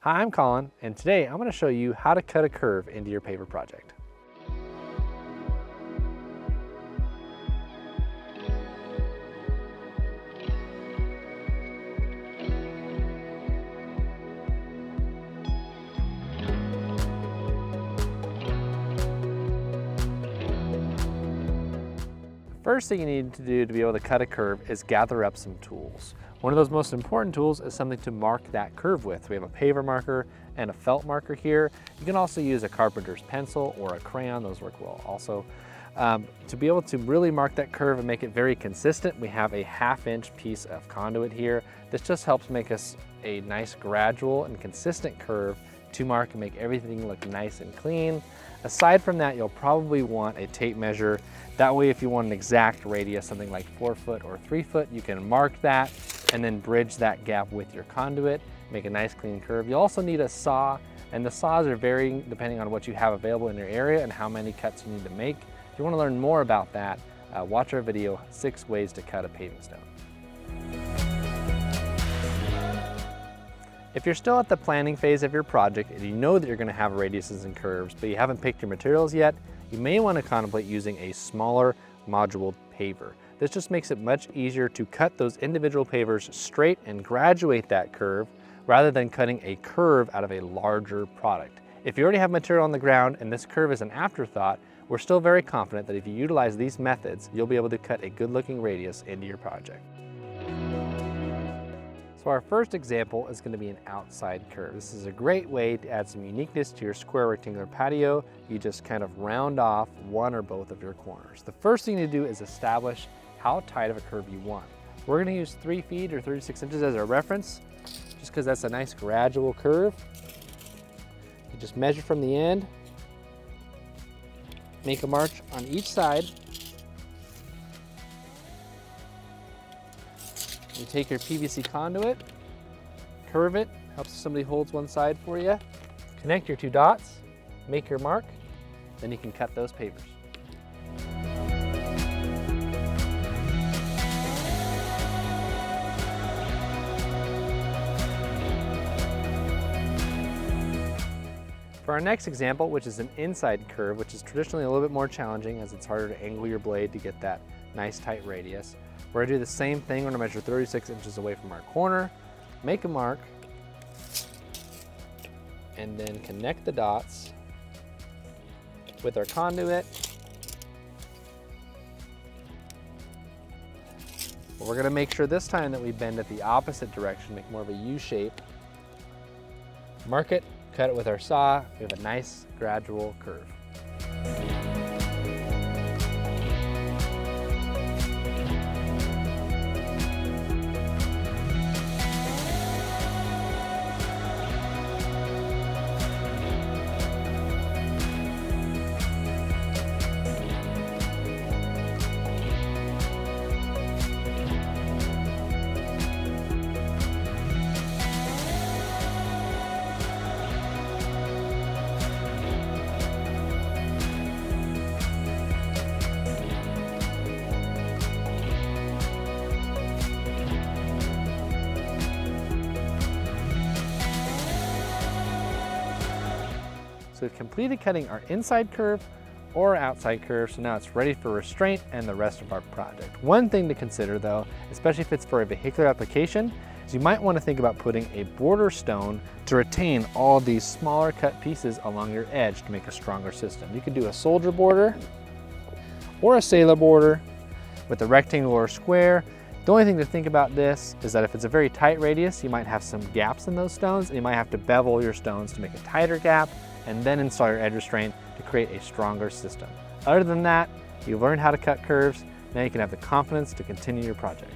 Hi, I'm Colin, and today I'm going to show you how to cut a curve into your paver project. First thing you need to do to be able to cut a curve is gather up some tools. One of those most important tools is something to mark that curve with. We have a paver marker and a felt marker here. You can also use a carpenter's pencil or a crayon, those work well also. To be able to really mark that curve and make it very consistent, we have a 1/2 inch piece of conduit here. This just helps make us a nice gradual and consistent curve to mark and make everything look nice and clean. Aside from that, you'll probably want a tape measure. That way, if you want an exact radius, something like 4 foot or 3 foot, you can mark that and then bridge that gap with your conduit, make a nice clean curve. You'll also need a saw, and the saws are varying depending on what you have available in your area and how many cuts you need to make. If you want to learn more about that, watch our video, 6 ways to cut a paving stone. If you're still at the planning phase of your project and you know that you're going to have radiuses and curves, but you haven't picked your materials yet, you may want to contemplate using a smaller module paver. This just makes it much easier to cut those individual pavers straight and graduate that curve rather than cutting a curve out of a larger product. If you already have material on the ground and this curve is an afterthought, we're still very confident that if you utilize these methods, you'll be able to cut a good-looking radius into your project. So our first example is going to be an outside curve. This is a great way to add some uniqueness to your square rectangular patio. You just kind of round off one or both of your corners. The first thing to do is establish how tight of a curve you want. We're going to use 3 feet or 36 inches as our reference, just because that's a nice gradual curve. You just measure from the end, make a mark on each side. You take your PVC conduit, curve it, helps if somebody holds one side for you. Connect your 2 dots, make your mark, then you can cut those pavers. For our next example, which is an inside curve, which is traditionally a little bit more challenging as it's harder to angle your blade to get that nice tight radius. We're gonna do the same thing. We're gonna measure 36 inches away from our corner, make a mark, and then connect the dots with our conduit. But we're gonna make sure this time that we bend it the opposite direction, make more of a U shape. Mark it, cut it with our saw. We have a nice gradual curve. So we've completed cutting our inside curve or outside curve, so now it's ready for restraint and the rest of our project. One thing to consider though, especially if it's for a vehicular application, is you might want to think about putting a border stone to retain all these smaller cut pieces along your edge to make a stronger system. You could do a soldier border or a sailor border with a rectangle or square. The only thing to think about this is that if it's a very tight radius, you might have some gaps in those stones, and you might have to bevel your stones to make a tighter gap and then install your edge restraint to create a stronger system. Other than that, you've learned how to cut curves. Now you can have the confidence to continue your project.